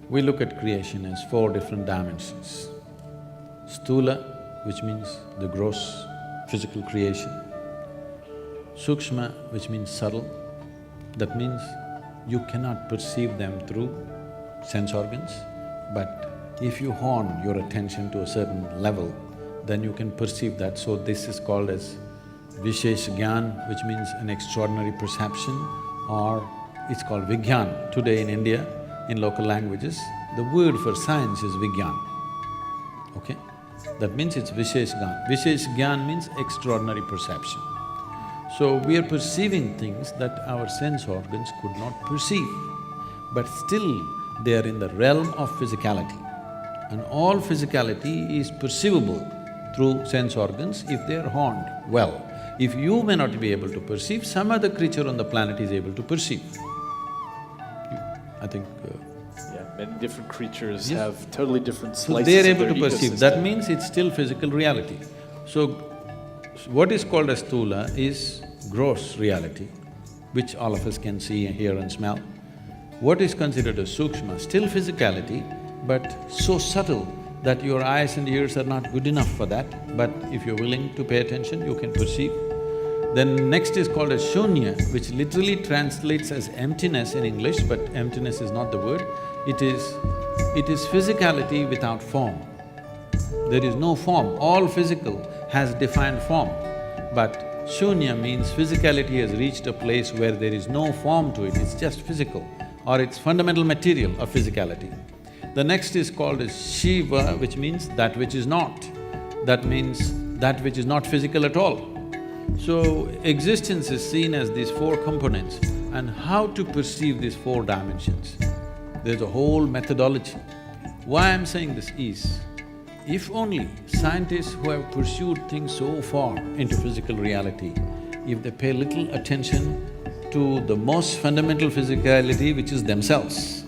We look at creation as four different dimensions. Sthula, which means the gross physical creation. Sukshma, which means subtle. That means you cannot perceive them through sense organs, but if you hone your attention to a certain level, then you can perceive that. So this is called as Vishesh Gyan, which means an extraordinary perception, or it's called Vigyan. Today in India, in local languages, the word for science is Vigyan, okay? That means it's Vishesh Gyan. Vishesh Gyan means extraordinary perception. So we are perceiving things that our sense organs could not perceive, but still they are in the realm of physicality. And all physicality is perceivable through sense organs if they are honed well. If you may not be able to perceive, some other creature on the planet is able to perceive. I think… Yeah, many different creatures Yes. have totally different So slices they are of able their to perceive, ecosystem. that means it's still physical reality. So, what is called as sthula is gross reality, which all of us can see, hear and smell. What is considered as sukshma, still physicality, but so subtle that your eyes and ears are not good enough for that, but if you're willing to pay attention, you can perceive. Then next is called as shunya, which literally translates as emptiness in English, but emptiness is not the word. It is physicality without form. There is no form, all physical has defined form, but shunya means physicality has reached a place where there is no form to it, it's just physical, or it's fundamental material of physicality. The next is called as Shiva, which means that which is not. That means that which is not physical at all. So, existence is seen as these four components, and how to perceive these four dimensions. There's a whole methodology. Why I'm saying this is, if only scientists who have pursued things so far into physical reality, if they pay little attention to the most fundamental physicality, which is themselves,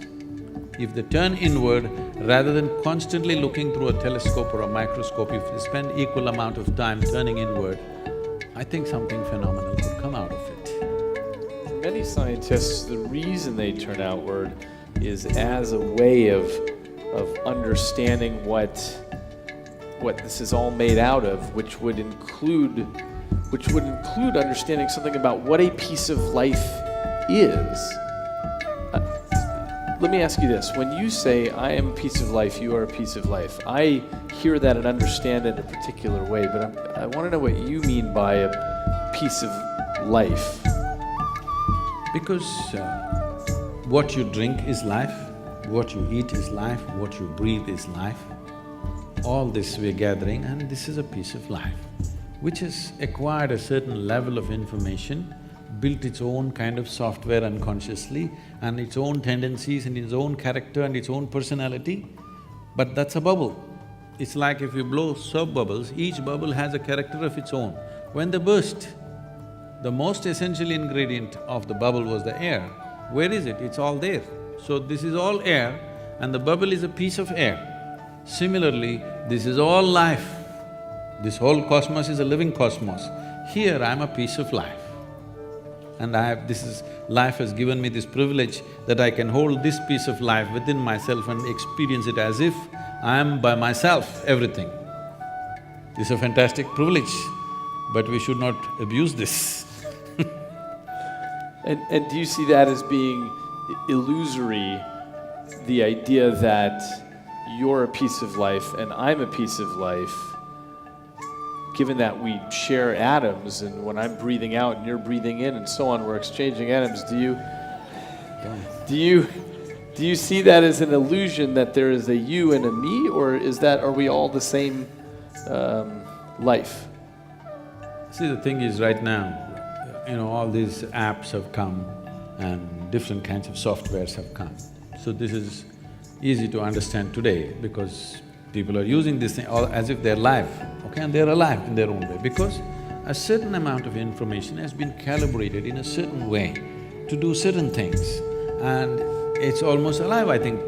if they turn inward rather than constantly looking through a telescope or a microscope, if they spend equal amount of time turning inward, I think something phenomenal could come out of it. For many scientists, the reason they turn outward is as a way of understanding what this is all made out of, which would include understanding something about what a piece of life is. Let me ask you this, when you say, I am a piece of life, you are a piece of life, I hear that and understand it in a particular way, but I want to know what you mean by a piece of life. Because what you drink is life, what you eat is life, what you breathe is life. All this we're gathering, and this is a piece of life, which has acquired a certain level of information, built its own kind of software unconsciously, and its own tendencies and its own character and its own personality, but that's a bubble. It's like if you blow soap bubbles, each bubble has a character of its own. When they burst, the most essential ingredient of the bubble was the air. Where is it? It's all there. So this is all air, and the bubble is a piece of air. Similarly, this is all life. This whole cosmos is a living cosmos. Here I'm a piece of life. And life has given me this privilege that I can hold this piece of life within myself and experience it as if I am by myself, everything. This is a fantastic privilege, but we should not abuse this. And do you see that as being illusory, the idea that you're a piece of life and I'm a piece of life, given that we share atoms, and when I'm breathing out and you're breathing in and so on, we're exchanging atoms, do you see that as an illusion that there is a you and a me, or are we all the same life? See, the thing is, right now, all these apps have come and different kinds of softwares have come. So this is easy to understand today because people are using this thing all as if they're live, okay? And they're alive in their own way because a certain amount of information has been calibrated in a certain way to do certain things, and it's almost alive. I think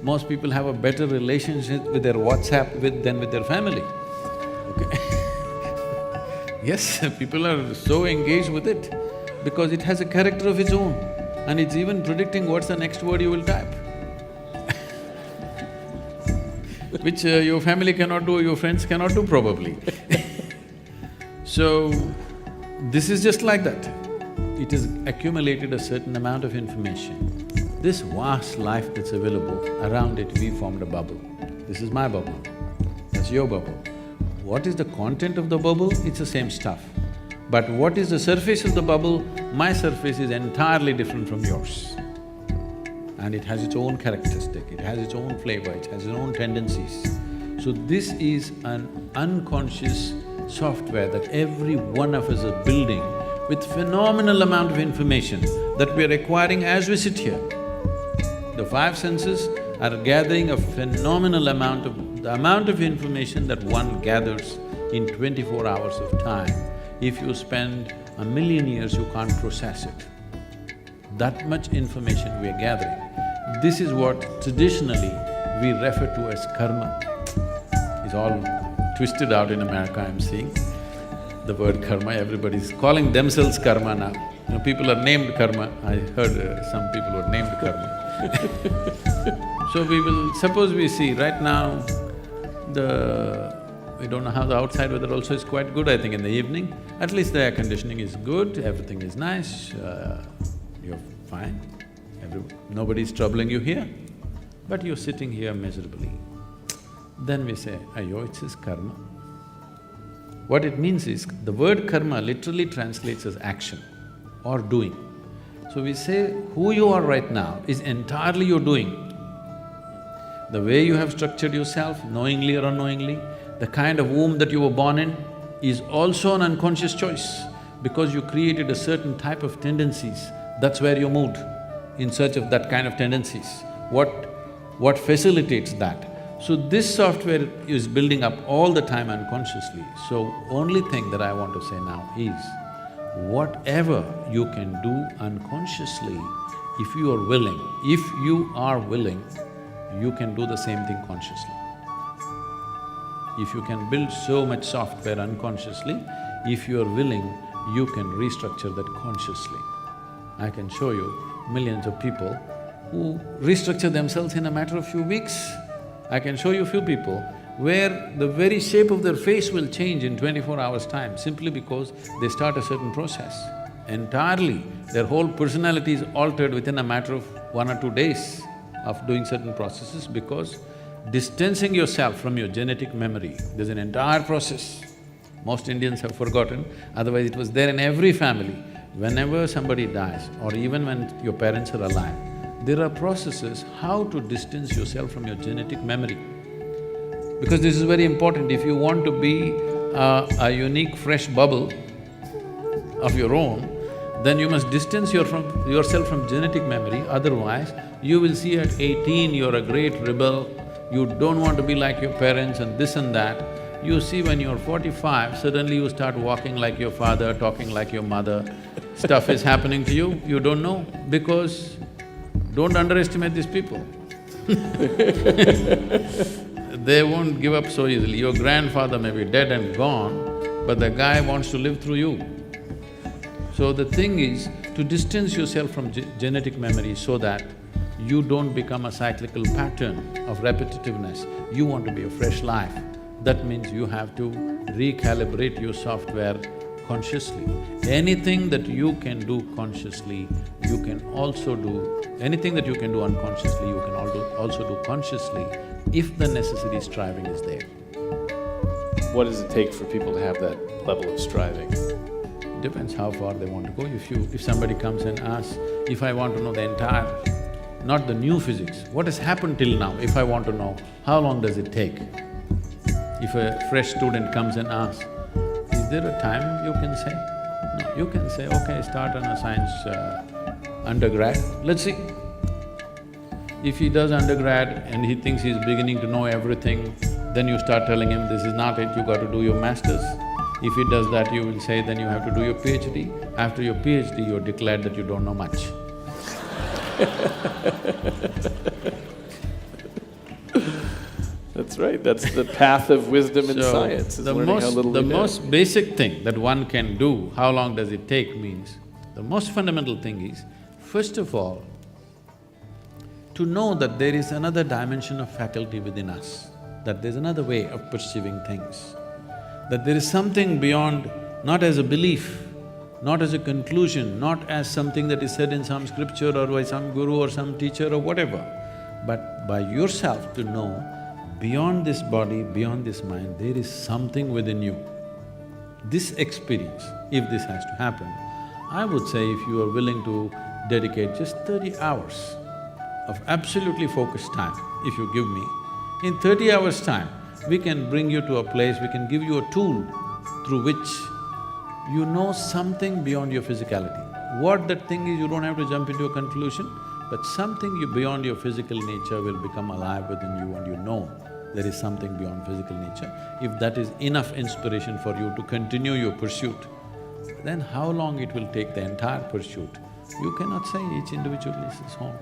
most people have a better relationship with their WhatsApp than with their family, okay? Yes, people are so engaged with it because it has a character of its own, and it's even predicting what's the next word you will type. which your family cannot do, your friends cannot do probably. So, this is just like that. It has accumulated a certain amount of information. This vast life that's available, around it we formed a bubble. This is my bubble, that's your bubble. What is the content of the bubble? It's the same stuff. But what is the surface of the bubble? My surface is entirely different from yours. And it has its own characteristic, it has its own flavor, it has its own tendencies. So this is an unconscious software that every one of us are building with phenomenal amount of information that we are acquiring as we sit here. The five senses are gathering a phenomenal amount of… the amount of information that one gathers in 24 hours of time. If you spend 1,000,000 years, you can't process it. That much information we are gathering. This is what traditionally we refer to as karma. It's all twisted out in America, I'm seeing. The word karma, everybody's calling themselves karma now. You know, people are named karma. I heard some people were named karma. So we will… suppose we see right now, we don't know how the outside weather also is quite good, I think in the evening. At least the air conditioning is good, everything is nice, you're fine. Nobody's troubling you here, but you're sitting here miserably. Then we say, "Ayyo, it's his karma." What it means is, the word karma literally translates as action or doing. So we say, who you are right now is entirely your doing. The way you have structured yourself, knowingly or unknowingly, the kind of womb that you were born in is also an unconscious choice because you created a certain type of tendencies, that's where you moved, in search of that kind of tendencies. What facilitates that? So this software is building up all the time unconsciously. So only thing that I want to say now is, whatever you can do unconsciously, if you are willing, you can do the same thing consciously. If you can build so much software unconsciously, if you are willing, you can restructure that consciously. I can show you millions of people who restructure themselves in a matter of few weeks. I can show you few people where the very shape of their face will change in 24 hours' time simply because they start a certain process. Entirely, their whole personality is altered within a matter of 1 or 2 days of doing certain processes because distancing yourself from your genetic memory, there's an entire process. Most Indians have forgotten, otherwise it was there in every family. Whenever somebody dies or even when your parents are alive, there are processes how to distance yourself from your genetic memory. Because this is very important, if you want to be a unique fresh bubble of your own, then you must distance yourself from genetic memory, otherwise you will see at 18 you're a great rebel, you don't want to be like your parents and this and that. You see when you're 45, suddenly you start walking like your father, talking like your mother, stuff is happening to you, you don't know, because don't underestimate these people. They won't give up so easily. Your grandfather may be dead and gone, but the guy wants to live through you. So the thing is to distance yourself from genetic memory so that you don't become a cyclical pattern of repetitiveness. You want to be a fresh life. That means you have to recalibrate your software consciously. Anything that you can do consciously, you can also do… anything that you can do unconsciously, you can also do consciously if the necessary striving is there. What does it take for people to have that level of striving? Depends how far they want to go. If somebody comes and asks, if I want to know the entire… not the new physics, what has happened till now, if I want to know, how long does it take? If a fresh student comes and asks, is there a time you can say? No, you can say, okay, start on a science undergrad, let's see. If he does undergrad and he thinks he's beginning to know everything, then you start telling him, this is not it, you got to do your masters. If he does that, you will say, then you have to do your PhD. After your PhD, you're declared that you don't know much. That's right, that's the path of wisdom and science, is learning how little we know. The most basic thing that one can do, how long does it take means, the most fundamental thing is, first of all, to know that there is another dimension of faculty within us. that there's another way of perceiving things, that there is something beyond, not as a belief, not as a conclusion, not as something that is said in some scripture or by some guru or some teacher or whatever, but by yourself to know, beyond this body, beyond this mind, there is something within you. This experience, if this has to happen, I would say if you are willing to dedicate just 30 hours of absolutely focused time, if you give me, in 30 hours' time, we can bring you to a place, we can give you a tool through which you know something beyond your physicality. What that thing is, you don't have to jump into a conclusion, but something beyond your physical nature will become alive within you and you know there is something beyond physical nature. If that is enough inspiration for you to continue your pursuit, then how long it will take the entire pursuit, you cannot say. Each individual is his own.